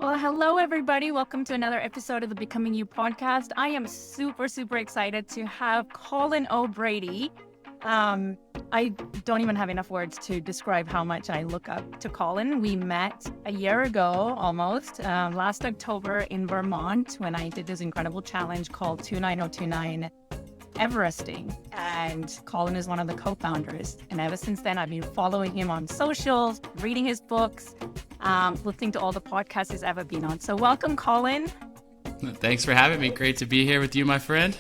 Well, hello, everybody. Welcome to another episode of the Becoming You podcast. I am super excited to have Colin O'Brady. I don't even have enough words to describe how much I look up to Colin. We met a year ago, almost, last October in Vermont when I did this incredible challenge called 29029 Everesting. And Colin is one of the co-founders. And ever since then, I've been following him on socials, reading his books, listening to all the podcasts he's ever been on. So welcome, Colin. Thanks for having me. Great to be here with you, my friend.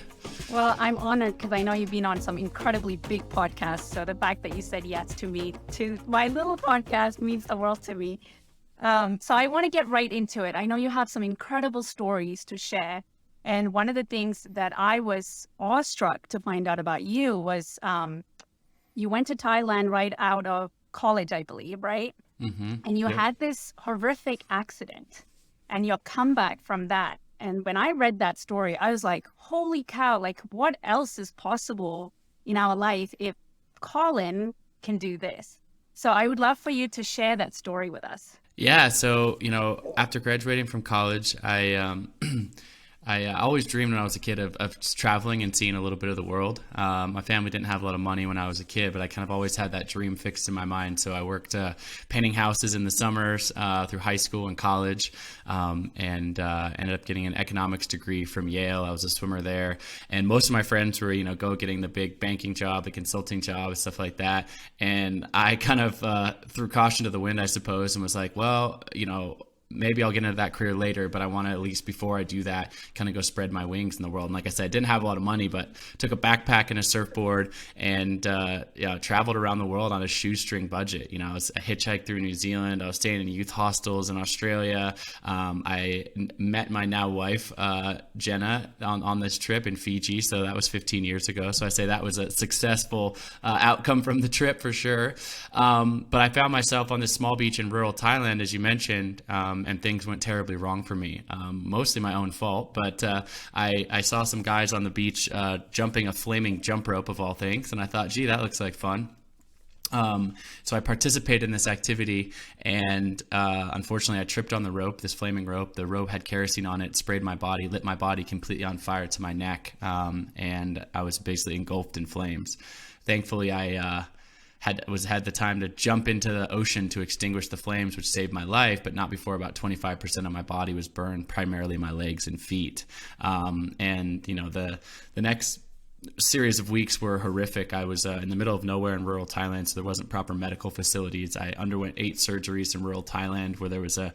Well, I'm honored because I know you've been on some incredibly big podcasts. So the fact that you said yes to me, to my little podcast, means the world to me. So I want to get right into it. I know you have some incredible stories to share. And one of the things that I was awestruck to find out about you was you went to Thailand right out of college, I believe, right? Mm-hmm. And you Yep. had this horrific accident and your comeback from that. And when I read that story, I was like, holy cow, like what else is possible in our life if Colin can do this? So I would love for you to share that story with us. Yeah. So, after graduating from college, I always dreamed when I was a kid of just traveling and seeing a little bit of the world. My family didn't have a lot of money when I was a kid, but I kind of always had that dream fixed in my mind. So I worked painting houses in the summers through high school and college, and ended up getting an economics degree from Yale. I was a swimmer there, and most of my friends were, go getting the big banking job, the consulting job, and stuff like that. And I kind of threw caution to the wind, I suppose, and was like, well, maybe I'll get into that career later, but I want to, at least before I do that, kind of go spread my wings in the world. And like I said, I didn't have a lot of money, but took a backpack and a surfboard and traveled around the world on a shoestring budget. I was a hitchhiked through New Zealand. I was staying in youth hostels in Australia. I met my now wife, Jenna, on this trip in Fiji. So that was 15 years ago. So I say that was a successful outcome from the trip for sure. But I found myself on this small beach in rural Thailand, as you mentioned, and things went terribly wrong for me. Mostly my own fault, but I saw some guys on the beach jumping a flaming jump rope of all things, and I thought, gee, that looks like fun. So I participated in this activity, and unfortunately I tripped on the rope, this flaming rope. The rope had kerosene on it, sprayed my body, lit my body completely on fire to my neck, and I was basically engulfed in flames. Thankfully, I had the time to jump into the ocean to extinguish the flames, which saved my life, but not before about 25% of my body was burned, primarily my legs and feet. And the next series of weeks were horrific. I was in the middle of nowhere in rural Thailand, so there wasn't proper medical facilities. I underwent 8 surgeries in rural Thailand, where there was a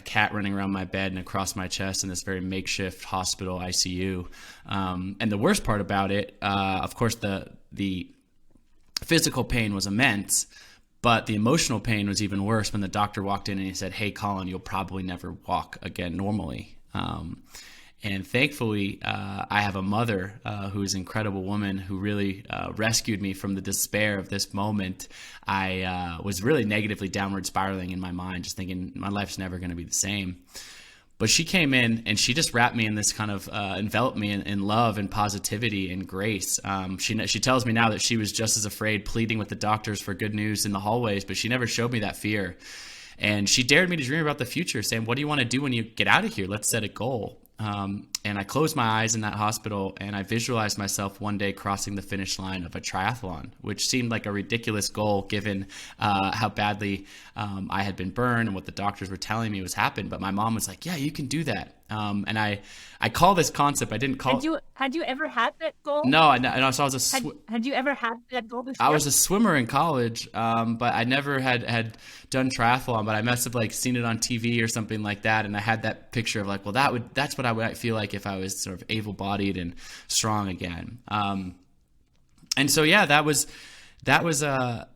cat running around my bed and across my chest in this very makeshift hospital ICU. And the worst part about it, of course, the physical pain was immense, but the emotional pain was even worse when the doctor walked in and he said, "Hey, Colin, you'll probably never walk again normally." And thankfully, I have a mother who's an incredible woman who really rescued me from the despair of this moment. I was really negatively downward spiraling in my mind, just thinking my life's never going to be the same. But she came in and she just wrapped me in this kind of enveloped me in love and positivity and grace. She tells me now that she was just as afraid, pleading with the doctors for good news in the hallways, but she never showed me that fear. And she dared me to dream about the future, saying, "What do you want to do when you get out of here? Let's set a goal." And I closed my eyes in that hospital and I visualized myself one day crossing the finish line of a triathlon, which seemed like a ridiculous goal given how badly I had been burned and what the doctors were telling me was happened. But my mom was like, "Yeah, you can do that." And I call this concept, I didn't call Had you ever had that goal? No, so I was Had you ever had that goal before? I was a swimmer in college, but I never had done triathlon, but I must have seen it on TV or something like that. And I had that picture of well, that's what I would feel like if I was sort of able-bodied and strong again. And so, yeah, that was a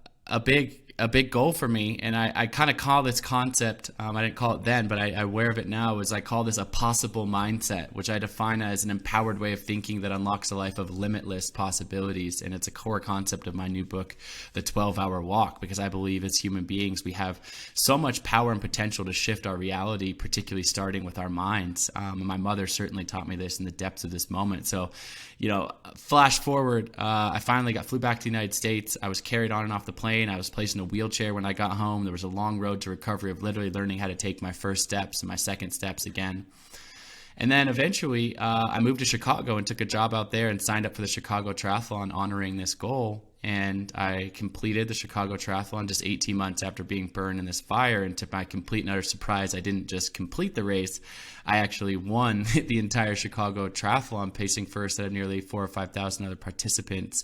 big goal for me. And I kind of call this concept, I didn't call it then, but I'm aware of it now, is I call this a possible mindset, which I define as an empowered way of thinking that unlocks a life of limitless possibilities. And it's a core concept of my new book, The 12-Hour Walk, because I believe as human beings, we have so much power and potential to shift our reality, particularly starting with our minds. And my mother certainly taught me this in the depths of this moment. So, flash forward, I finally flew back to the United States. I was carried on and off the plane. I was placed in a wheelchair when I got home. There was a long road to recovery of literally learning how to take my first steps and my second steps again. And then eventually I moved to Chicago and took a job out there and signed up for the Chicago Triathlon honoring this goal. And I completed the Chicago Triathlon just 18 months after being burned in this fire. And to my complete and utter surprise, I didn't just complete the race. I actually won the entire Chicago Triathlon, pacing first out of nearly 4,000 or 5,000 other participants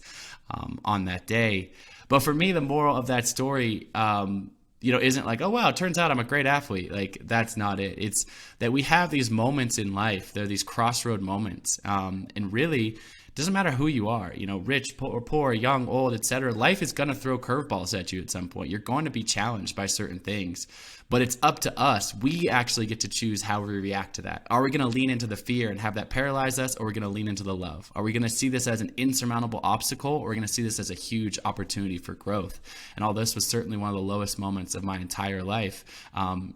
on that day. But for me, the moral of that story, isn't like, oh, wow, it turns out I'm a great athlete. Like, that's not it. It's that we have these moments in life. They're these crossroad moments. And really, it doesn't matter who you are, rich or poor, young, old, etc. Life is going to throw curveballs at you at some point. You're going to be challenged by certain things. But it's up to us. We actually get to choose how we react to that. Are we going to lean into the fear and have that paralyze us, or are we going to lean into the love? Are we going to see this as an insurmountable obstacle, or are we going to see this as a huge opportunity for growth? And all this was certainly one of the lowest moments of my entire life.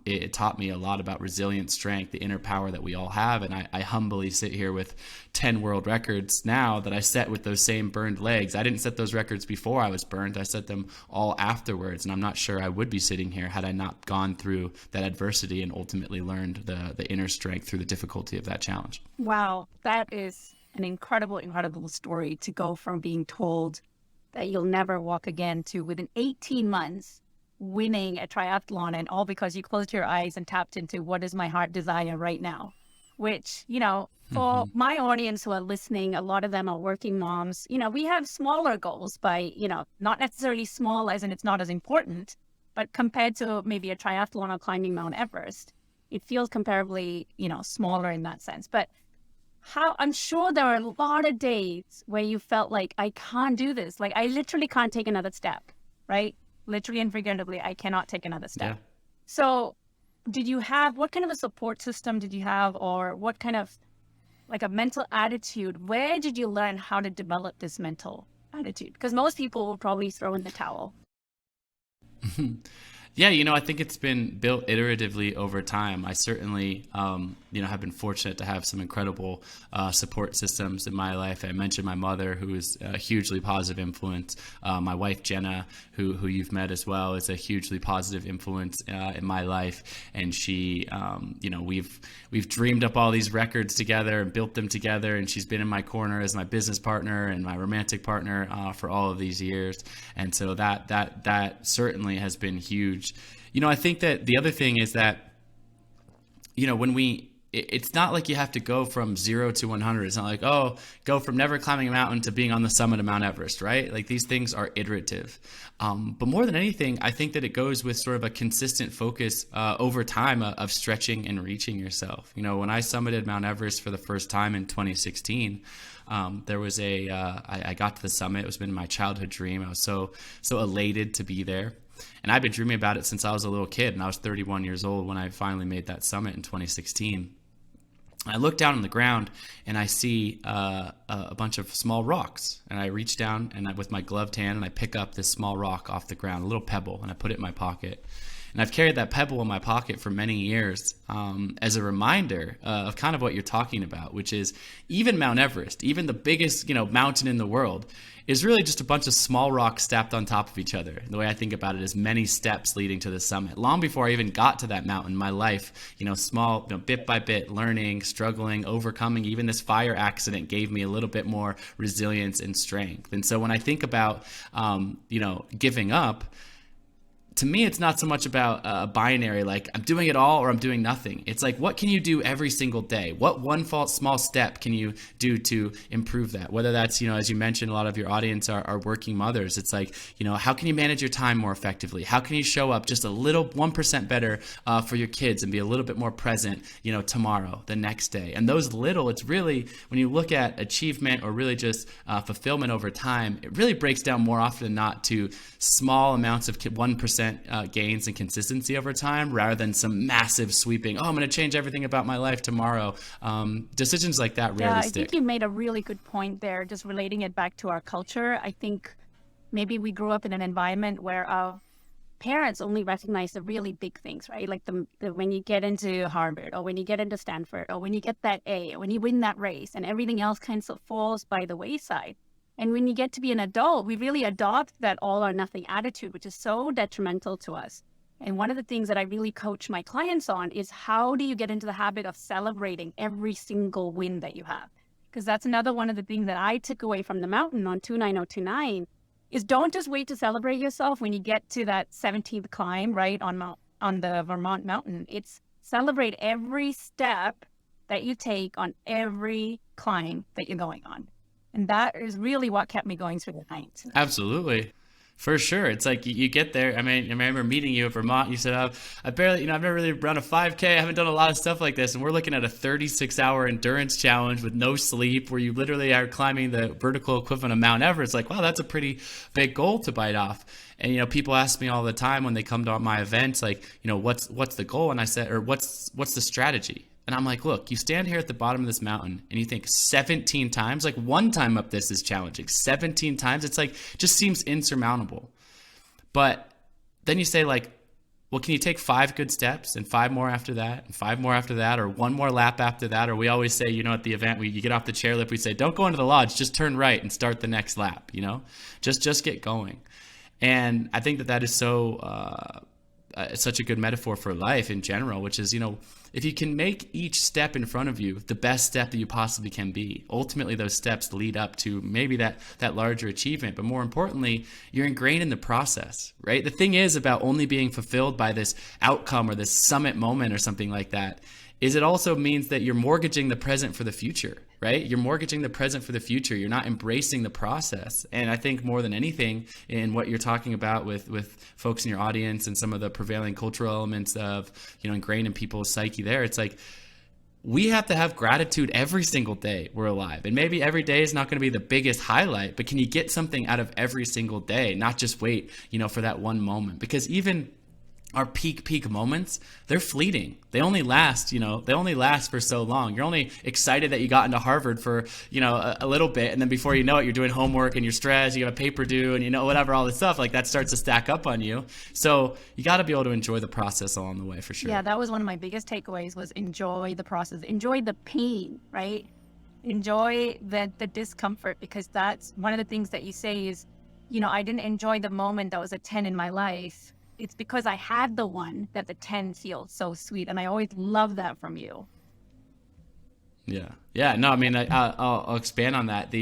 It taught me a lot about resilience, strength, the inner power that we all have. And I humbly sit here with 10 world records now that I set with those same burned legs. I didn't set those records before I was burned. I set them all afterwards. And I'm not sure I would be sitting here had I not gone through that adversity and ultimately learned the inner strength through the difficulty of that challenge. Wow, that is an incredible story, to go from being told that you'll never walk again to within 18 months winning a triathlon, and all because you closed your eyes and tapped into what is my heart desire right now, which, for my audience who are listening, a lot of them are working moms. We have smaller goals by, not necessarily small as in it's not as important, but compared to maybe a triathlon or climbing Mount Everest, it feels comparably, smaller in that sense. But I'm sure there are a lot of days where you felt like, I can't do this. Like, I literally can't take another step, right? Literally and figuratively, I cannot take another step. Yeah. So what kind of a support system did you have, or what kind of like a mental attitude? Where did you learn how to develop this mental attitude? Because most people will probably throw in the towel. Yeah, I think it's been built iteratively over time. I certainly, have been fortunate to have some incredible support systems in my life. I mentioned my mother, who is a hugely positive influence. My wife, Jenna, who you've met as well, is a hugely positive influence in my life. And she, we've dreamed up all these records together and built them together. And she's been in my corner as my business partner and my romantic partner for all of these years. And so that certainly has been huge. I think that the other thing is that, it's not like you have to go from 0 to 100. It's not like, go from never climbing a mountain to being on the summit of Mount Everest, right? Like, these things are iterative. But more than anything, I think that it goes with sort of a consistent focus over time of stretching and reaching yourself. When I summited Mount Everest for the first time in 2016, there was I got to the summit. It was been my childhood dream. I was so elated to be there. And I've been dreaming about it since I was a little kid, and I was 31 years old when I finally made that summit in 2016. I look down on the ground and I see a bunch of small rocks, and I reach down with my gloved hand and I pick up this small rock off the ground, a little pebble, and I put it in my pocket. And I've carried that pebble in my pocket for many years as a reminder of kind of what you're talking about, which is even Mount Everest, even the biggest mountain in the world, is really just a bunch of small rocks stacked on top of each other. The way I think about it is many steps leading to the summit. Long before I even got to that mountain, my life, small, bit by bit, learning, struggling, overcoming, even this fire accident gave me a little bit more resilience and strength. And so when I think about, giving up, to me, it's not so much about a binary, like I'm doing it all or I'm doing nothing. It's like, what can you do every single day? What one small step can you do to improve that? Whether that's, as you mentioned, a lot of your audience are working mothers. It's like, how can you manage your time more effectively? How can you show up just a little 1% better for your kids and be a little bit more present, tomorrow, the next day? And those little, it's really, when you look at achievement or really just fulfillment over time, it really breaks down more often than not to small amounts of 1% gains and consistency over time, rather than some massive sweeping, I'm going to change everything about my life tomorrow. Decisions like that rarely stick. I think you made a really good point there, just relating it back to our culture. I think maybe we grew up in an environment where our parents only recognize the really big things, right? Like the when you get into Harvard, or when you get into Stanford, or when you get that A, or when you win that race, and everything else kind of falls by the wayside. And when you get to be an adult, we really adopt that all or nothing attitude, which is so detrimental to us. And one of the things that I really coach my clients on is how do you get into the habit of celebrating every single win that you have? Because that's another one of the things that I took away from the mountain on 29029 is don't just wait to celebrate yourself when you get to that 17th climb, right, on the Vermont mountain. It's celebrate every step that you take on every climb that you're going on. And that is really what kept me going through the night. Absolutely. For sure. It's like you get there. I mean, I remember meeting you at Vermont. You said, I've never really run a 5K. I haven't done a lot of stuff like this. And we're looking at a 36-hour endurance challenge with no sleep where you literally are climbing the vertical equivalent of Mount Everest. Like, wow, that's a pretty big goal to bite off. And, people ask me all the time when they come to my events, like, what's the goal? And I said, or what's the strategy? And I'm like, look, you stand here at the bottom of this mountain and you think 17 times, like one time up this is challenging, 17 times. It's like, just seems insurmountable. But then you say like, well, can you take 5 good steps and 5 more after that and 5 more after that, or 1 more lap after that? Or we always say, at the event, you get off the chairlift, we say, don't go into the lodge, just turn right and start the next lap, just get going. And I think that is so, such a good metaphor for life in general, which is, if you can make each step in front of you the best step that you possibly can be, ultimately those steps lead up to maybe that larger achievement. But more importantly, you're ingrained in the process, right? The thing is about only being fulfilled by this outcome or this summit moment or something like that is it also means that you're mortgaging the present for the future, right? You're mortgaging the present for the future. You're not embracing the process. And I think more than anything in what you're talking about with folks in your audience and some of the prevailing cultural elements of, ingrained in people's psyche there, it's like, we have to have gratitude every single day we're alive. And maybe every day is not going to be the biggest highlight, but can you get something out of every single day, not just wait, for that one moment? Because even our peak moments, they're fleeting. They only last, for so long. You're only excited that you got into Harvard for, a little bit. And then before you know it, you're doing homework and you're stressed, you have a paper due and whatever, all this stuff like that starts to stack up on you. So you got to be able to enjoy the process along the way for sure. Yeah, that was one of my biggest takeaways was enjoy the process, enjoy the pain, right? Enjoy the discomfort, because that's one of the things that you say is, I didn't enjoy the moment that was a 10 in my life. It's because I had the one that the 10 feels so sweet. And I always love that from you. Yeah. Yeah. No, I mean, I'll expand on that.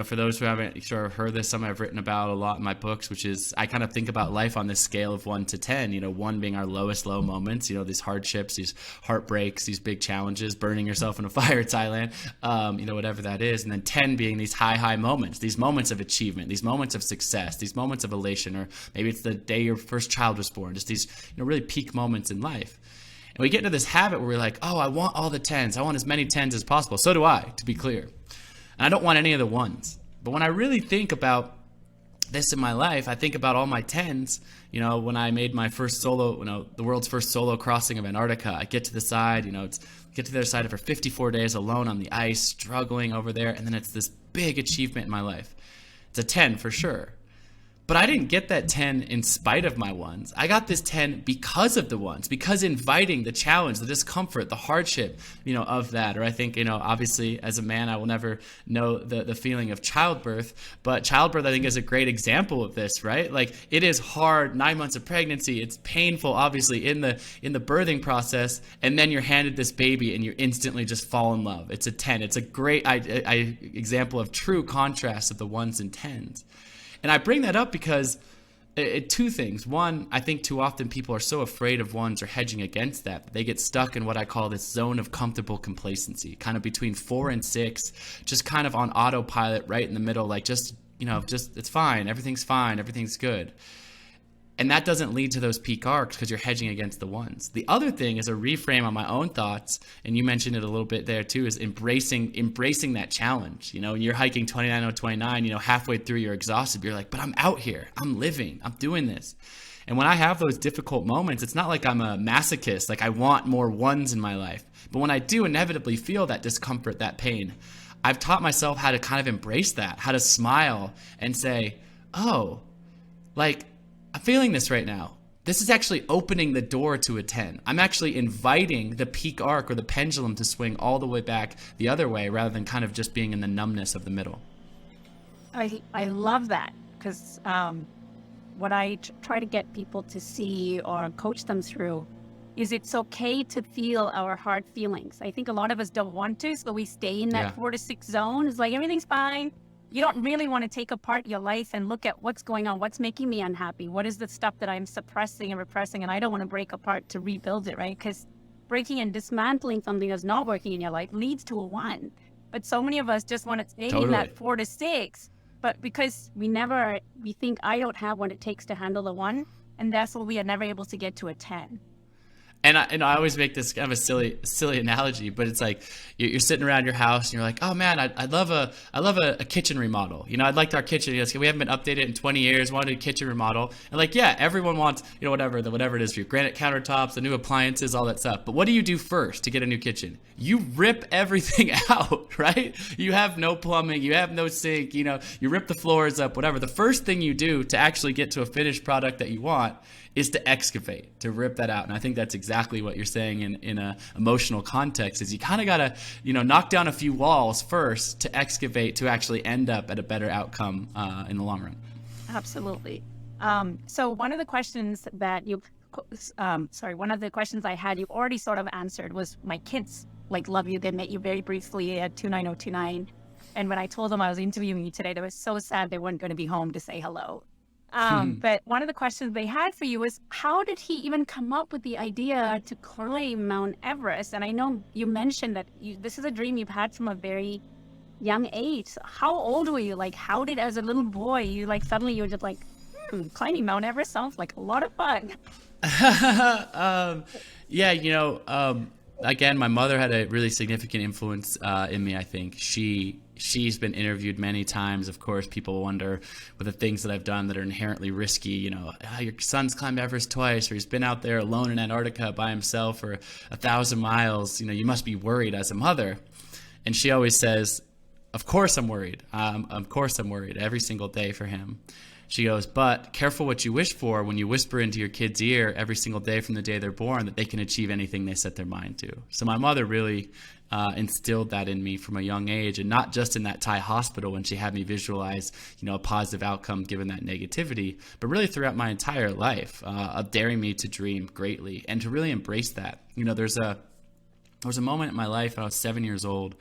For those who haven't sort of heard this, something I've written about a lot in my books, which is I kind of think about life on this scale of 1 to 10, 1 being our lowest low moments, these hardships, these heartbreaks, these big challenges, burning yourself in a fire, Thailand, whatever that is. And then 10 being these high moments, these moments of achievement, these moments of success, these moments of elation, or maybe it's the day your first child was born, just these, really peak moments in life. And we get into this habit where we're like, oh, I want all the 10s. I want as many 10s as possible. So do I, to be clear. And I don't want any of the 1s. But when I really think about this in my life, I think about all my 10s. When I made my first solo, the world's first solo crossing of Antarctica, I get to the side, get to the other side for 54 days alone on the ice, struggling over there. And then it's this big achievement in my life. It's a 10 for sure. But I didn't get that 10 in spite of my 1s. I got this 10 because of the 1s, because inviting the challenge, the discomfort, the hardship, of that. Or I think, obviously as a man, I will never know the feeling of childbirth, but childbirth, I think, is a great example of this, right? Like, it is hard, 9 months of pregnancy. It's painful, obviously, in the birthing process. And then you're handed this baby and you instantly just fall in love. It's a 10. It's a great example of true contrast of the 1s and 10s. And I bring that up because 2 things. One, I think too often people are so afraid of 1s or hedging against that they get stuck in what I call this zone of comfortable complacency, kind of between 4 and 6, just kind of on autopilot right in the middle, like just it's fine, everything's good. And that doesn't lead to those peak arcs because you're hedging against the 1s. The other thing is a reframe on my own thoughts, and you mentioned it a little bit there too, is embracing that challenge. You're hiking 29029, halfway through you're exhausted, but you're like, but I'm out here, I'm living, I'm doing this. And when I have those difficult moments, it's not like I'm a masochist, like I want more 1s in my life. But when I do inevitably feel that discomfort, that pain, I've taught myself how to kind of embrace that, how to smile and say, oh, like, I'm feeling this right now. This is actually opening the door to a 10. I'm actually inviting the peak arc or the pendulum to swing all the way back the other way rather than kind of just being in the numbness of the middle. I love that because what I try to get people to see or coach them through is it's okay to feel our hard feelings. I think a lot of us don't want to, so we stay in that Yeah, 4 to 6 zone. It's like everything's fine. You don't really want to take apart your life and look at what's going on, what's making me unhappy, what is the stuff that I'm suppressing and repressing, and I don't want to break apart to rebuild it, right? Because breaking and dismantling something that's not working in your life leads to a one. But so many of us just want to stay in that totally. 4 to 6. But because we think I don't have what it takes to handle the one, and that's why we are never able to get to a 10. And I always make this kind of a silly analogy, but it's like you're sitting around your house and you're like, oh man, I'd love a kitchen remodel. I'd like our kitchen. We haven't been updated in 20 years. Wanted a kitchen remodel. And like, yeah, everyone wants whatever it is for your granite countertops, the new appliances, all that stuff. But what do you do first to get a new kitchen? You rip everything out, right? You have no plumbing, you have no sink. You rip the floors up, whatever. The first thing you do to actually get to a finished product that you want is to excavate, to rip that out. And I think that's exactly what you're saying in a emotional context is you kind of got to, knock down a few walls first to excavate to actually end up at a better outcome in the long run. Absolutely. So one of the questions that one of the questions I had, you already sort of answered was my kids love you. They met you very briefly at 29029. And when I told them I was interviewing you today, they were so sad they weren't going to be home to say hello. But one of the questions they had for you was, how did he even come up with the idea to climb Mount Everest? And I know you mentioned that this is a dream you've had from a very young age. So how old were you? How did, as a little boy, suddenly you were just climbing Mount Everest sounds like a lot of fun. Yeah, again, my mother had a really significant influence in me, I think. She's been interviewed many times. Of course, people wonder with the things that I've done that are inherently risky, your son's climbed Everest twice, or he's been out there alone in Antarctica by himself for 1,000 miles. You must be worried as a mother. And she always says, of course I'm worried. Of course I'm worried every single day for him. She goes, but careful what you wish for when you whisper into your kid's ear every single day from the day they're born that they can achieve anything they set their mind to. So my mother really instilled that in me from a young age, and not just in that Thai hospital when she had me visualize, a positive outcome given that negativity, but really throughout my entire life, of daring me to dream greatly and to really embrace that. There was a moment in my life when I was 7 years old,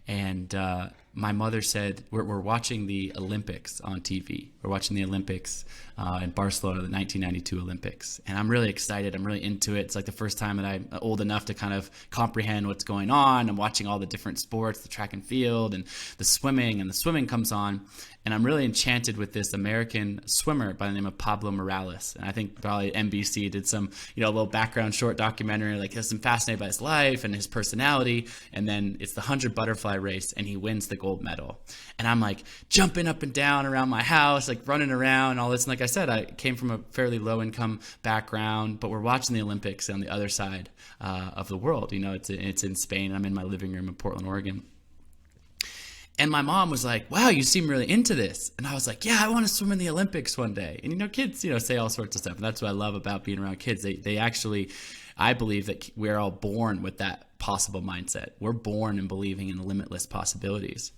and my mother said, we're watching the Olympics on TV. We're watching the Olympics in Barcelona, the 1992 Olympics. And I'm really excited. I'm really into it. It's like the first time that I'm old enough to kind of comprehend what's going on. I'm watching all the different sports, the track and field and the swimming comes on. And I'm really enchanted with this American swimmer by the name of Pablo Morales. And I think probably NBC did some, little background short documentary, I'm fascinated by his life and his personality. And then it's the 100 butterfly race and he wins the gold medal. And I'm jumping up and down around my house, running around and all this. And like I said, I came from a fairly low income background, but we're watching the Olympics on the other side of the world. It's in Spain. I'm in my living room in Portland, Oregon. And my mom was like, wow, you seem really into this. And I was like, yeah, I want to swim in the Olympics one day. And, kids, say all sorts of stuff. And that's what I love about being around kids. They actually, I believe that we're all born with that possible mindset. We're born in believing in limitless possibilities.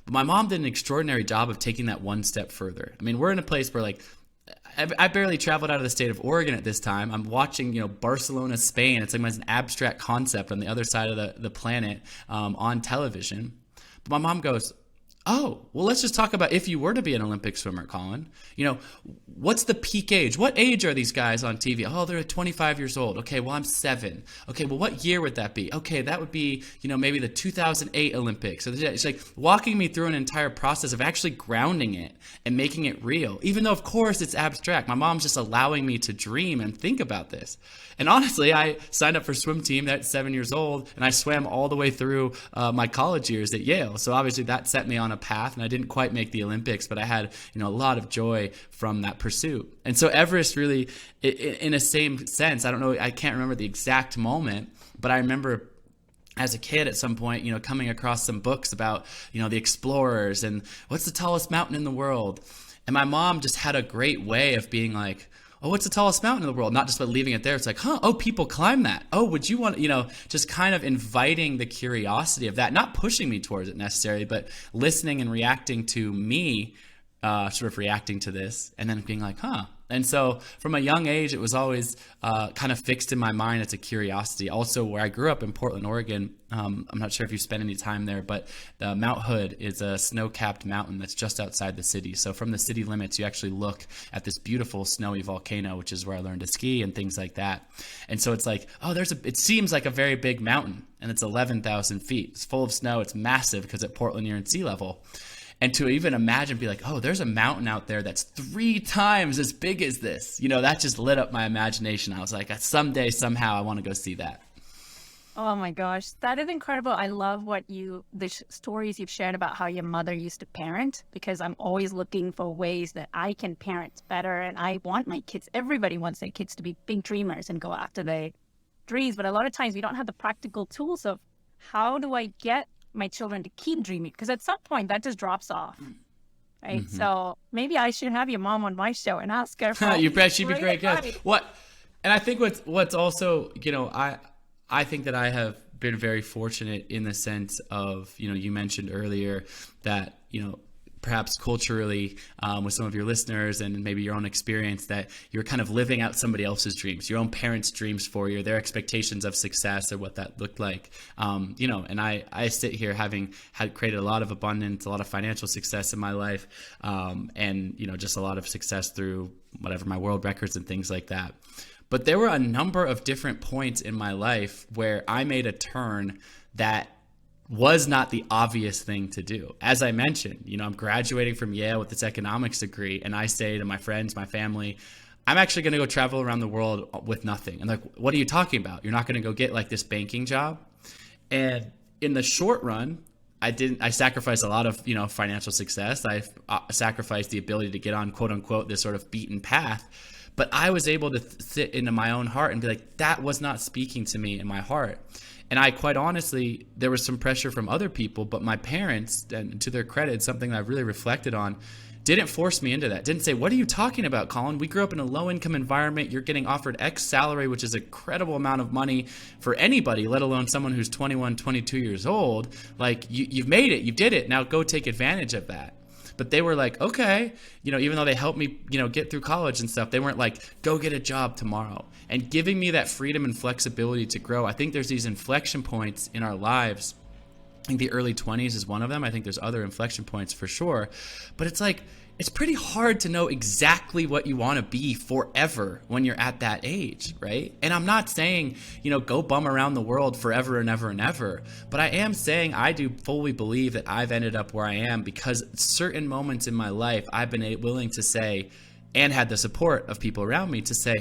But my mom did an extraordinary job of taking that one step further. I mean, we're in a place where I barely traveled out of the state of Oregon at this time. I'm watching, Barcelona, Spain. It's an abstract concept on the other side of the planet on television. But my mom goes, oh, well, let's just talk about if you were to be an Olympic swimmer, Colin. What's the peak age? What age are these guys on TV? Oh, they're 25 years old. Okay, well, I'm 7. Okay, well, what year would that be? Okay, that would be, maybe the 2008 Olympics. So it's walking me through an entire process of actually grounding it and making it real, even though, of course, it's abstract. My mom's just allowing me to dream and think about this. And honestly, I signed up for swim team at 7 years old, and I swam all the way through my college years at Yale. So obviously that set me on a path, and I didn't quite make the Olympics, but I had a lot of joy from that pursuit. And so Everest really, in a same sense, I can't remember the exact moment, but I remember as a kid at some point, coming across some books about, the explorers and what's the tallest mountain in the world. And my mom just had a great way of being like, oh, what's the tallest mountain in the world? Not just by leaving it there. It's oh, people climb that. Oh, would you want, just kind of inviting the curiosity of that, not pushing me towards it necessarily, but listening and reacting to me sort of reacting to this and then being like, huh. And so from a young age, it was always kind of fixed in my mind as a curiosity. Also, where I grew up in Portland, Oregon, I'm not sure if you spent any time there, but Mount Hood is a snow-capped mountain that's just outside the city. So from the city limits, you actually look at this beautiful snowy volcano, which is where I learned to ski and things like that. And so it's like, oh, it seems like a very big mountain, and it's 11,000 feet. It's full of snow. It's massive because at Portland, you're in sea level. And to even imagine, be like, oh, there's a mountain out there that's 3 times as big as this. That just lit up my imagination. I was like, someday, somehow, I want to go see that. Oh my gosh, that is incredible. I love the stories you've shared about how your mother used to parent, because I'm always looking for ways that I can parent better. And I want my kids, everybody wants their kids to be big dreamers and go after their dreams. But a lot of times we don't have the practical tools of how do I get my children to keep dreaming, because at some point that just drops off, right? Mm-hmm. So maybe I should have your mom on my show and ask her. You bet she'd be great guest. And I think what's also, I think that I have been very fortunate in the sense of, you mentioned earlier that, perhaps culturally with some of your listeners and maybe your own experience, that you're kind of living out somebody else's dreams, your own parents' dreams for you, their expectations of success or what that looked like. And I sit here having had created a lot of abundance, a lot of financial success in my life, and, just a lot of success through whatever my world records and things like that. But there were a number of different points in my life where I made a turn that was not the obvious thing to do. As I mentioned, I'm graduating from Yale with this economics degree, and I say to my friends, my family, I'm actually going to go travel around the world with nothing. And like, what are you talking about? You're not going to go get like this banking job? And in the short run, I sacrificed a lot of, financial success. I sacrificed the ability to get on, quote unquote, this sort of beaten path. But I was able to sit into my own heart and be like, that was not speaking to me in my heart. And I quite honestly, there was some pressure from other people, but my parents, and to their credit, something I've really reflected on, didn't force me into that. Didn't say, what are you talking about, Colin? We grew up in a low-income environment. You're getting offered X salary, which is a credible amount of money for anybody, let alone someone who's 21, 22 years old. Like, you've made it. You did it. Now go take advantage of that. But they were like, okay, even though they helped me, get through college and stuff, they weren't like, go get a job tomorrow. And giving me that freedom and flexibility to grow. I think there's these inflection points in our lives. I think the early 20s is one of them. I think there's other inflection points for sure. But it's like, it's pretty hard to know exactly what you want to be forever when you're at that age, right? And I'm not saying, go bum around the world forever and ever and ever. But I am saying I do fully believe that I've ended up where I am because certain moments in my life I've been willing to say, and had the support of people around me to say,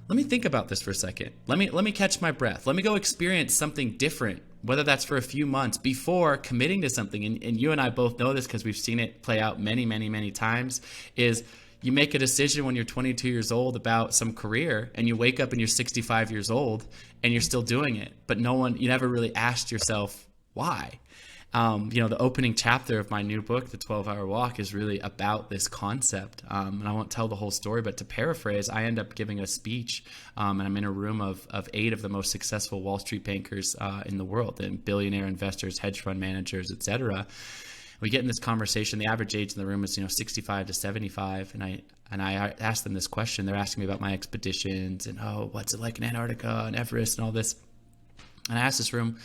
let me think about this for a second. Let me catch my breath. Let me go experience something different, whether that's for a few months before committing to something. And you and I both know this because we've seen it play out many, many, many times, is you make a decision when you're 22 years old about some career and you wake up and you're 65 years old and you're still doing it. But you never really asked yourself why. The opening chapter of my new book, The 12-Hour Walk, is really about this concept. And I won't tell the whole story, but to paraphrase, I end up giving a speech, and I'm in a room of 8 of the most successful Wall Street bankers in the world, and billionaire investors, hedge fund managers, etc. We get in this conversation. The average age in the room is 65 to 75, and I asked them this question. They're asking me about my expeditions and what's it like in Antarctica and Everest and all this. And I asked this room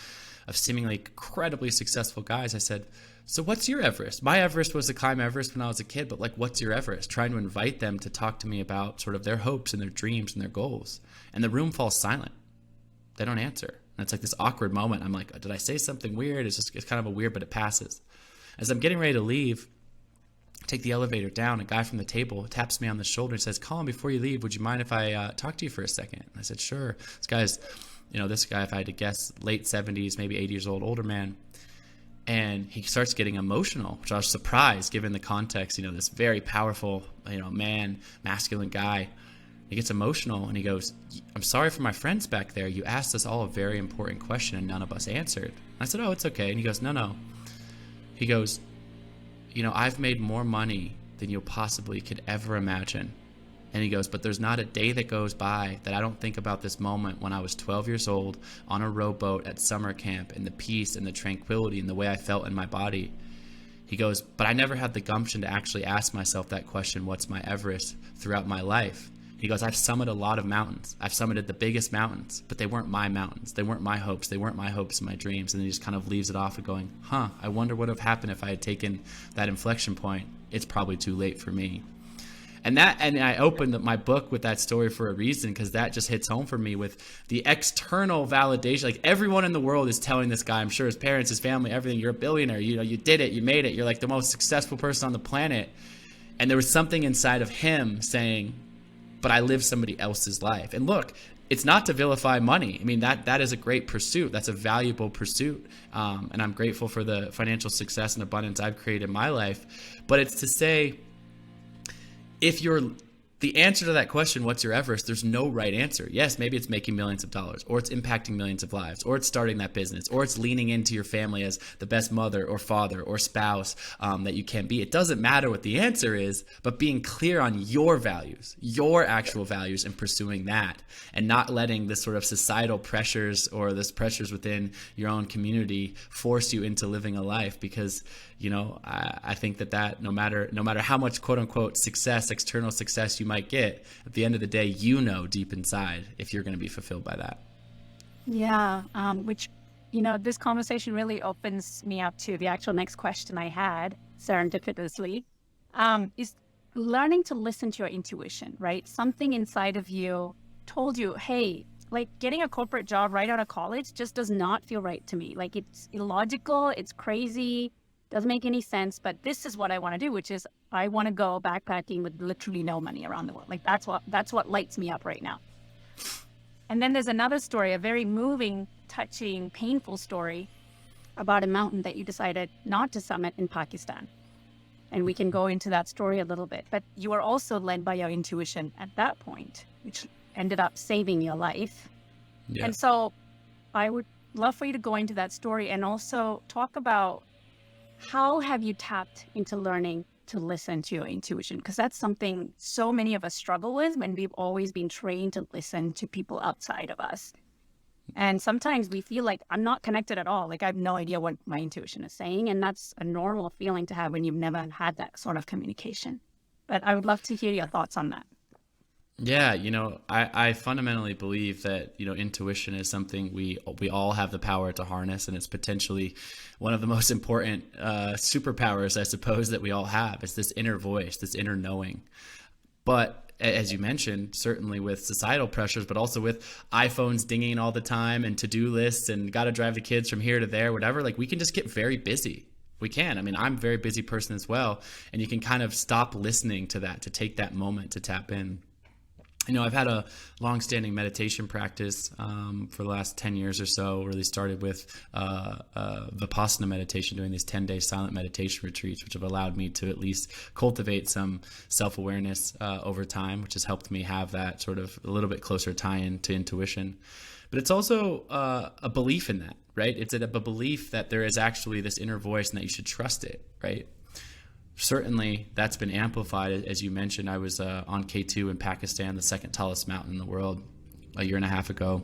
of seemingly incredibly successful guys, I said, so what's your Everest? My Everest was to climb Everest when I was a kid, but like, what's your Everest? Trying to invite them to talk to me about sort of their hopes and their dreams and their goals. And the room falls silent. They don't answer. And it's like this awkward moment. I'm like, did I say something weird? It's kind of a weird, but it passes. As I'm getting ready to leave, take the elevator down, a guy from the table taps me on the shoulder and says, Colin, before you leave, would you mind if I talk to you for a second? And I said, sure. This guy, if I had to guess, late 70s, maybe 80 years old, older man. And he starts getting emotional, which I was surprised given the context, this very powerful, man, masculine guy. He gets emotional and he goes, I'm sorry for my friends back there. You asked us all a very important question and none of us answered. I said, oh, it's okay. And he goes, no. He goes, I've made more money than you possibly could ever imagine. And he goes, but there's not a day that goes by that I don't think about this moment when I was 12 years old on a rowboat at summer camp and the peace and the tranquility and the way I felt in my body. He goes, but I never had the gumption to actually ask myself that question, what's my Everest, throughout my life. He goes, I've summited a lot of mountains. I've summited the biggest mountains, but they weren't my mountains. They weren't my hopes. They weren't my hopes and my dreams. And then he just kind of leaves it off of going, I wonder what would have happened if I had taken that inflection point. It's probably too late for me. And I opened my book with that story for a reason, because that just hits home for me with the external validation. Like, everyone in the world is telling this guy, I'm sure his parents, his family, everything, you're a billionaire, you did it, you made it, you're like the most successful person on the planet. And there was something inside of him saying, but I live somebody else's life. And look, it's not to vilify money. I mean, that is a great pursuit. That's a valuable pursuit. And I'm grateful for the financial success and abundance I've created in my life. But it's to say, if you're the answer to that question, what's your Everest? There's no right answer. Yes, maybe it's making millions of dollars, or it's impacting millions of lives, or it's starting that business, or it's leaning into your family as the best mother or father or spouse that you can be. It doesn't matter what the answer is, but being clear on your values, your actual values, and pursuing that, and not letting this sort of societal pressures or this pressures within your own community force you into living a life. Because I think that no matter how much quote unquote success, external success you might get, at the end of the day, deep inside if you're going to be fulfilled by that. Yeah. Which, this conversation really opens me up to the actual next question I had, serendipitously, is learning to listen to your intuition, right? Something inside of you told you, hey, like getting a corporate job right out of college just does not feel right to me. Like, it's illogical, it's crazy, doesn't make any sense, but this is what I want to do, which is I want to go backpacking with literally no money around the world. Like, that's what lights me up right now. And then there's another story, a very moving, touching, painful story about a mountain that you decided not to summit in Pakistan. And we can go into that story a little bit, but you were also led by your intuition at that point, which ended up saving your life. Yeah. And so I would love for you to go into that story and also talk about, how have you tapped into learning to listen to your intuition? Because that's something so many of us struggle with when we've always been trained to listen to people outside of us. And sometimes we feel like I'm not connected at all. Like, I have no idea what my intuition is saying. And that's a normal feeling to have when you've never had that sort of communication. But I would love to hear your thoughts on that. Yeah, I fundamentally believe that, intuition is something we all have the power to harness, and it's potentially one of the most important superpowers, I suppose, that we all have. It's this inner voice, this inner knowing. But as you mentioned, certainly with societal pressures, but also with iPhones dinging all the time and to-do lists and got to drive the kids from here to there, whatever, like, we can just get very busy. We can. I mean, I'm a very busy person as well. And you can kind of stop listening to that, to take that moment to tap in. I've had a long-standing meditation practice for the last 10 years or so. Really started with Vipassana meditation, doing these 10-day silent meditation retreats, which have allowed me to at least cultivate some self-awareness over time, which has helped me have that sort of a little bit closer tie-in to intuition. But it's also a belief in that, right? It's a belief that there is actually this inner voice and that you should trust it, right? Certainly, that's been amplified. As you mentioned, I was on K2 in Pakistan, the second tallest mountain in the world, a year and a half ago.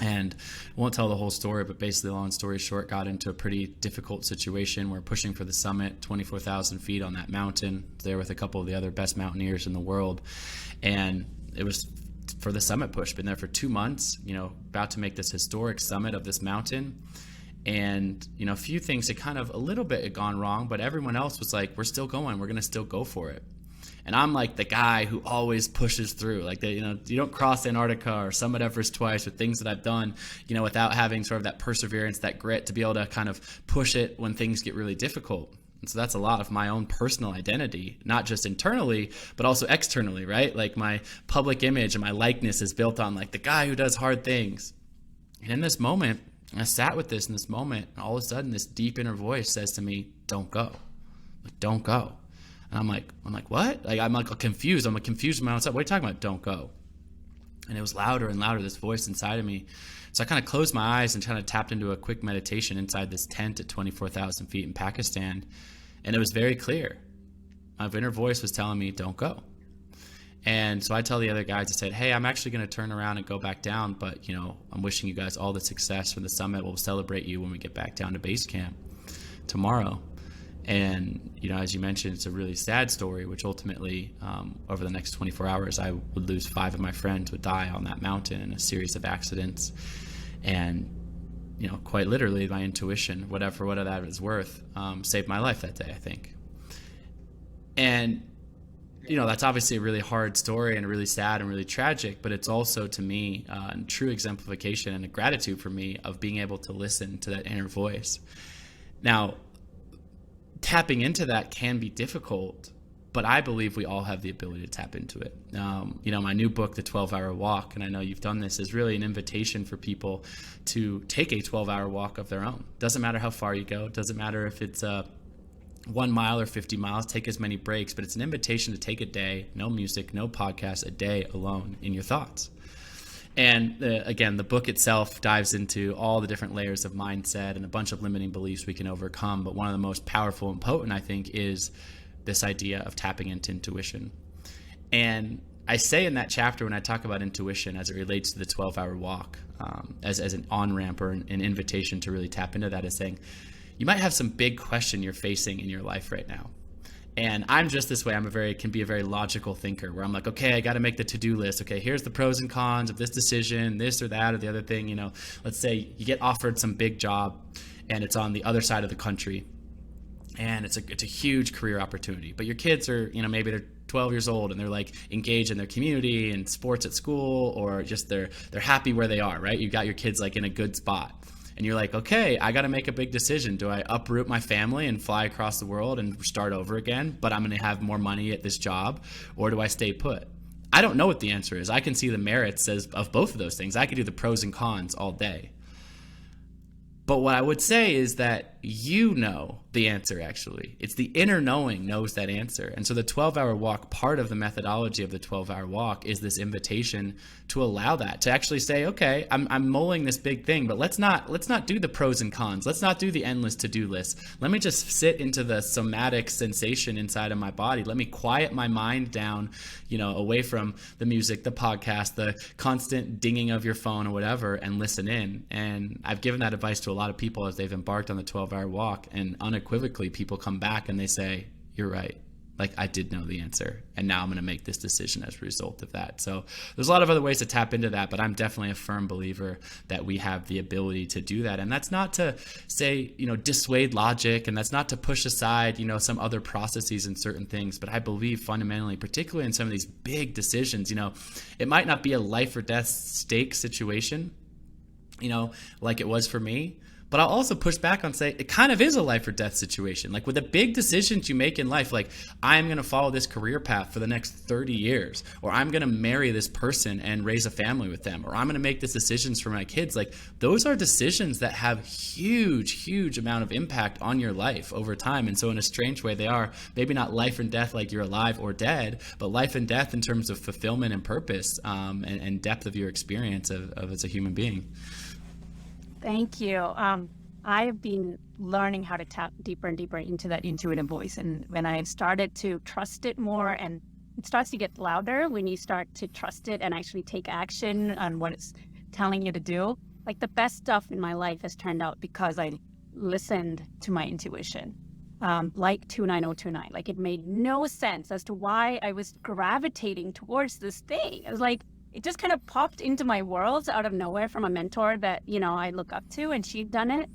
And I won't tell the whole story, but basically, long story short, got into a pretty difficult situation. We're pushing for the summit, 24,000 feet on that mountain, there with a couple of the other best mountaineers in the world. And it was for the summit push, been there for 2 months, about to make this historic summit of this mountain. And, a few things had kind of a little bit had gone wrong, but everyone else was like, we're still going, we're going to still go for it. And I'm like the guy who always pushes through. Like, you don't cross Antarctica or summit Everest twice, with things that I've done, without having sort of that perseverance, that grit to be able to kind of push it when things get really difficult. And so that's a lot of my own personal identity, not just internally, but also externally, right? Like, my public image and my likeness is built on like the guy who does hard things. And in this moment, I sat with this in this moment, and all of a sudden this deep inner voice says to me, don't go. Like, don't go. And I'm like, what? Like, I'm like confused. I'm like confused with my own self. What are you talking about? Don't go. And it was louder and louder, this voice inside of me. So I kind of closed my eyes and kind of tapped into a quick meditation inside this tent at 24,000 feet in Pakistan. And it was very clear. My inner voice was telling me, don't go. And so I tell the other guys, I said, hey, I'm actually going to turn around and go back down, but, I'm wishing you guys all the success for the summit. We'll celebrate you when we get back down to base camp tomorrow. And, as you mentioned, it's a really sad story, which ultimately, over the next 24 hours, I would lose 5 of my friends would die on that mountain in a series of accidents. And, quite literally, my intuition, whatever that is worth, saved my life that day, I think. And, that's obviously a really hard story and really sad and really tragic, but it's also, to me, a true exemplification and a gratitude for me of being able to listen to that inner voice. Now, tapping into that can be difficult, but I believe we all have the ability to tap into it. My new book, The 12-Hour Walk, and I know you've done this, is really an invitation for people to take a 12-hour walk of their own. Doesn't matter how far you go. Doesn't matter if it's 1 mile or 50 miles, take as many breaks, but it's an invitation to take a day, no music, no podcast, a day alone in your thoughts. And again, the book itself dives into all the different layers of mindset and a bunch of limiting beliefs we can overcome. But one of the most powerful and potent, I think, is this idea of tapping into intuition. And I say in that chapter, when I talk about intuition as it relates to the 12-hour walk, as an on-ramp or an invitation to really tap into that, is saying, you might have some big question you're facing in your life right now. And I'm just this way. Can be a very logical thinker, where I'm like, okay, I got to make the to-do list. Okay, here's the pros and cons of this decision, this or that or the other thing. Let's say you get offered some big job and it's on the other side of the country, and it's a huge career opportunity. But your kids are, maybe they're 12 years old and they're like engaged in their community and sports at school, or just they're happy where they are, right? You got your kids like in a good spot. And you're like, okay, I got to make a big decision. Do I uproot my family and fly across the world and start over again, but I'm going to have more money at this job? Or do I stay put? I don't know what the answer is. I can see the merits of both of those things. I could do the pros and cons all day. But what I would say is that the answer, actually. It's the inner knowing knows that answer. And so the 12-hour walk, part of the methodology of the 12-hour walk, is this invitation to allow that, to actually say, okay, I'm mulling this big thing, but let's not do the pros and cons. Let's not do the endless to-do list. Let me just sit into the somatic sensation inside of my body. Let me quiet my mind down, away from the music, the podcast, the constant dinging of your phone or whatever, and listen in. And I've given that advice to a lot of people as they've embarked on the 12-hour walk, and unequivocally people come back and they say, you're right. Like, I did know the answer, and now I'm going to make this decision as a result of that. So there's a lot of other ways to tap into that, but I'm definitely a firm believer that we have the ability to do that. And that's not to say, dissuade logic, and that's not to push aside, some other processes and certain things. But I believe fundamentally, particularly in some of these big decisions, it might not be a life or death stake situation, like it was for me. But I'll also push back on say it kind of is a life or death situation. Like with the big decisions you make in life, like I'm going to follow this career path for the next 30 years, or I'm going to marry this person and raise a family with them, or I'm going to make these decisions for my kids. Like those are decisions that have huge amount of impact on your life over time. And so in a strange way, they are maybe not life and death like you're alive or dead, but life and death in terms of fulfillment and purpose, and depth of your experience of as a human being. Thank you. I have been learning how to tap deeper and deeper into that intuitive voice. And when I started to trust it more, and it starts to get louder when you start to trust it and actually take action on what it's telling you to do. Like the best stuff in my life has turned out because I listened to my intuition. Like 29029. Like it made no sense as to why I was gravitating towards this thing. It was like, it just kind of popped into my world out of nowhere from a mentor that, I look up to, and she'd done it.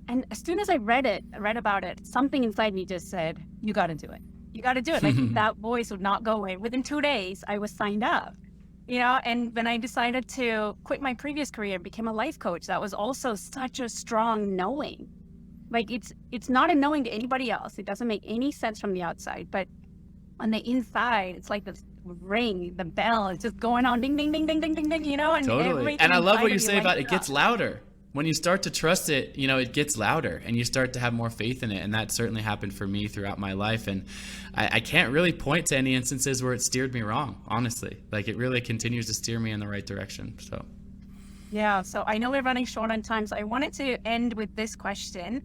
And as soon as I read about it, something inside me just said, you got to do it. You got to do it. Like that voice would not go away. Within 2 days, I was signed up, and when I decided to quit my previous career and became a life coach, that was also such a strong knowing. Like it's not a knowing to anybody else. It doesn't make any sense from the outside, but on the inside, it's like this ring, the bell is just going on, ding, ding, ding, ding, ding, ding, ding, and totally. And I love what you say about it gets louder. When you start to trust it, it gets louder and you start to have more faith in it. And that certainly happened for me throughout my life. And I can't really point to any instances where it steered me wrong, honestly. Like it really continues to steer me in the right direction. So. Yeah. So I know we're running short on time. So I wanted to end with this question.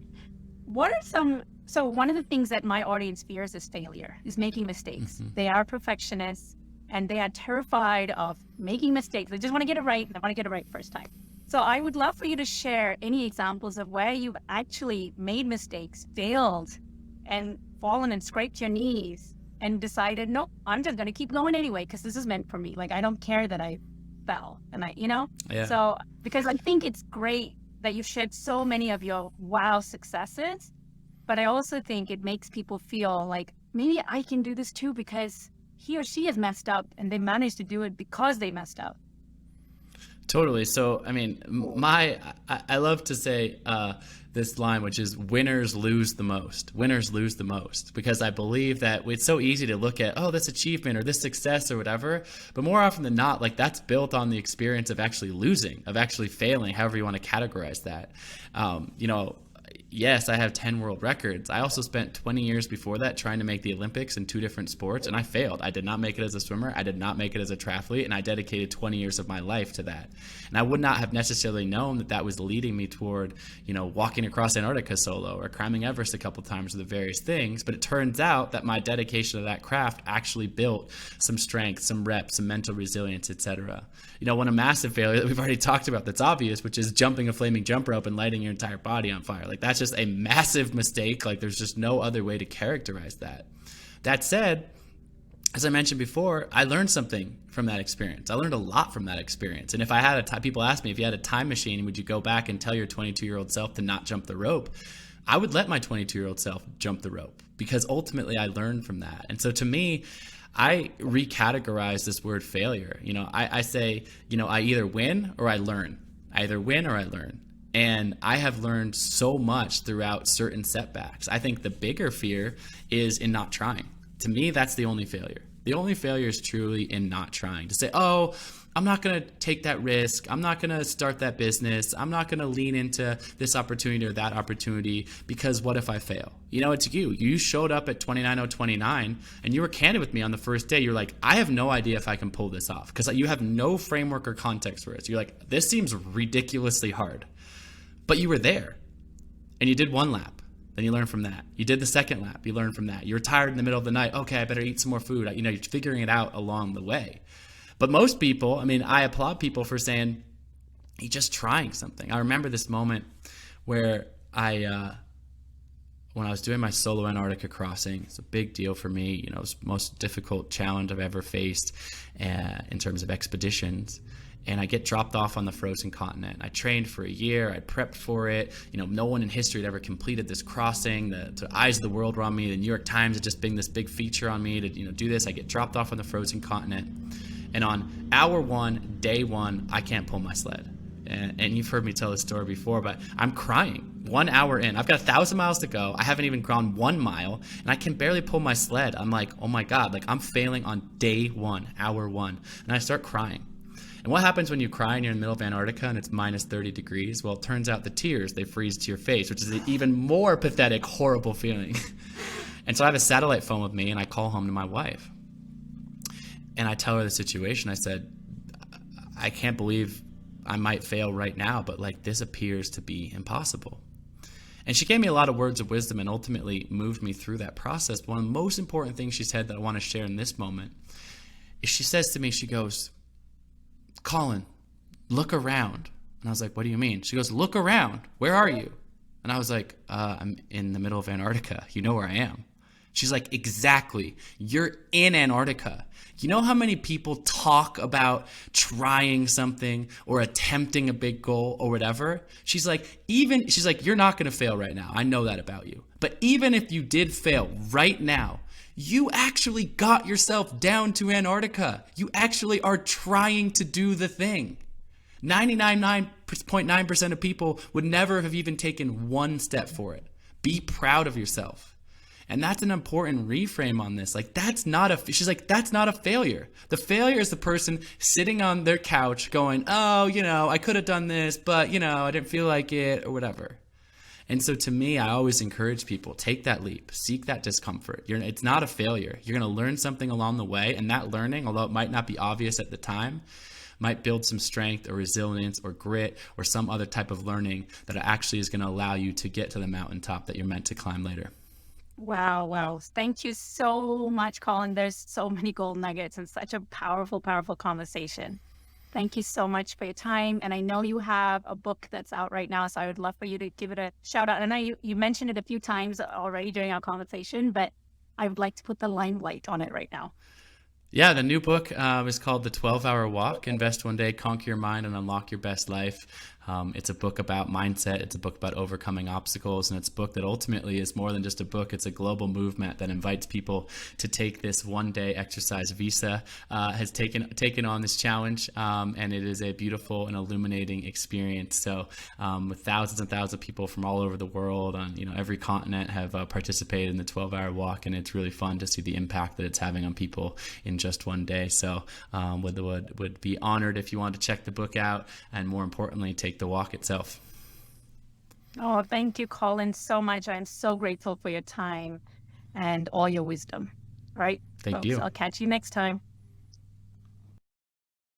So one of the things that my audience fears is failure, is making mistakes. Mm-hmm. They are perfectionists and they are terrified of making mistakes. They just want to get it right, and they want to get it right first time. So I would love for you to share any examples of where you've actually made mistakes, failed, and fallen and scraped your knees and decided, no, I'm just going to keep going anyway, because this is meant for me. Like, I don't care that I fell. And Yeah. so because I think it's great that you shared so many of your wow successes, but I also think it makes people feel like maybe I can do this too, because he or she has messed up and they managed to do it because they messed up. Totally. So, I mean, I love to say this line, which is winners lose the most. Winners lose the most, because I believe that it's so easy to look at, oh, this achievement or this success or whatever. But more often than not, like, that's built on the experience of actually losing, of actually failing, however you want to categorize that. Yes, I have 10 world records. I also spent 20 years before that trying to make the Olympics in 2 different sports, and I failed. I did not make it as a swimmer. I did not make it as a triathlete, and I dedicated 20 years of my life to that. And I would not have necessarily known that that was leading me toward, walking across Antarctica solo or climbing Everest a couple times, or the various things. But it turns out that my dedication to that craft actually built some strength, some reps, some mental resilience, etc. One a massive failure that we've already talked about that's obvious, which is jumping a flaming jump rope and lighting your entire body on fire. Like, that's just a massive mistake. Like, there's just no other way to characterize that. That said, as I mentioned before, I learned something from that experience. I learned a lot from that experience. And if I had people ask me, if you had a time machine, would you go back and tell your 22-year-old self to not jump the rope? I would let my 22-year-old self jump the rope, because ultimately I learned from that. And so to me, I recategorize this word failure. I say, I either win or I learn. I either win or I learn. And I have learned so much throughout certain setbacks. I think the bigger fear is in not trying. To me, that's the only failure. The only failure is truly in not trying. To say, oh, I'm not going to take that risk. I'm not going to start that business. I'm not going to lean into this opportunity or that opportunity, because what if I fail? It's you. You showed up at 29:29 and you were candid with me on the first day. You're like, I have no idea if I can pull this off, because you have no framework or context for it. So you're like, this seems ridiculously hard. But you were there and you did 1 lap. Then you learn from that. You did the 2nd lap. You learn from that. You're tired in the middle of the night. Okay, I better eat some more food. You're figuring it out along the way. But most people, I applaud people for saying, you're just trying something. I remember this moment where when I was doing my solo Antarctica crossing, it's a big deal for me. It was the most difficult challenge I've ever faced in terms of expeditions. And I get dropped off on the frozen continent. I trained for a year. I prepped for it. No one in history had ever completed this crossing. The eyes of the world were on me. The New York Times had just been this big feature on me to do this. I get dropped off on the frozen continent. And on hour 1, day 1, I can't pull my sled. And you've heard me tell this story before, but I'm crying 1 hour in. I've got 1,000 miles to go. I haven't even gone 1 mile, and I can barely pull my sled. I'm like, oh my God, like, I'm failing on day 1, hour 1. And I start crying. And what happens when you cry and you're in the middle of Antarctica and it's minus 30 degrees? Well, it turns out the tears, they freeze to your face, which is an even more pathetic, horrible feeling. And so I have a satellite phone with me, and I call home to my wife. And I tell her the situation. I said, I can't believe I might fail right now, but like, this appears to be impossible. And she gave me a lot of words of wisdom and ultimately moved me through that process. But one of the most important things she said that I want to share in this moment is, she says to me, she goes, Colin, look around. And I was like, what do you mean? She goes, look around. Where are you? And I was like, I'm in the middle of Antarctica. You know where I am. She's like, exactly. You're in Antarctica. You know how many people talk about trying something or attempting a big goal or whatever? She's like, you're not going to fail right now. I know that about you. But even if you did fail right now, you actually got yourself down to Antarctica. You actually are trying to do the thing. 99.9% of people would never have even taken 1 step for it. Be proud of yourself. And that's an important reframe on this. Like, she's like, that's not a failure. The failure is the person sitting on their couch going, oh, I could have done this, but, I didn't feel like it or whatever. And so to me, I always encourage people, take that leap, seek that discomfort. It's not a failure. You're going to learn something along the way. And that learning, although it might not be obvious at the time, might build some strength or resilience or grit or some other type of learning that actually is going to allow you to get to the mountaintop that you're meant to climb later. Wow. Thank you so much, Colin. There's so many gold nuggets and such a powerful, powerful conversation. Thank you so much for your time. And I know you have a book that's out right now, so I would love for you to give it a shout out. I know you mentioned it a few times already during our conversation, but I would like to put the limelight on it right now. Yeah, the new book is called The 12-Hour Walk: Invest One Day, Conquer Your Mind, and Unlock Your Best Life. It's a book about mindset. It's a book about overcoming obstacles. And it's a book that ultimately is more than just a book. It's a global movement that invites people to take this one-day exercise. Visa has taken on this challenge, and it is a beautiful and illuminating experience. So with thousands and thousands of people from all over the world on every continent have participated in the 12-hour walk, and it's really fun to see the impact that it's having on people in just one day. So would be honored if you want to check the book out, and more importantly, take the walk itself. Oh, thank you, Colin, so much. I'm so grateful for your time and all your wisdom. All right, Thank folks, you. I'll catch you next time.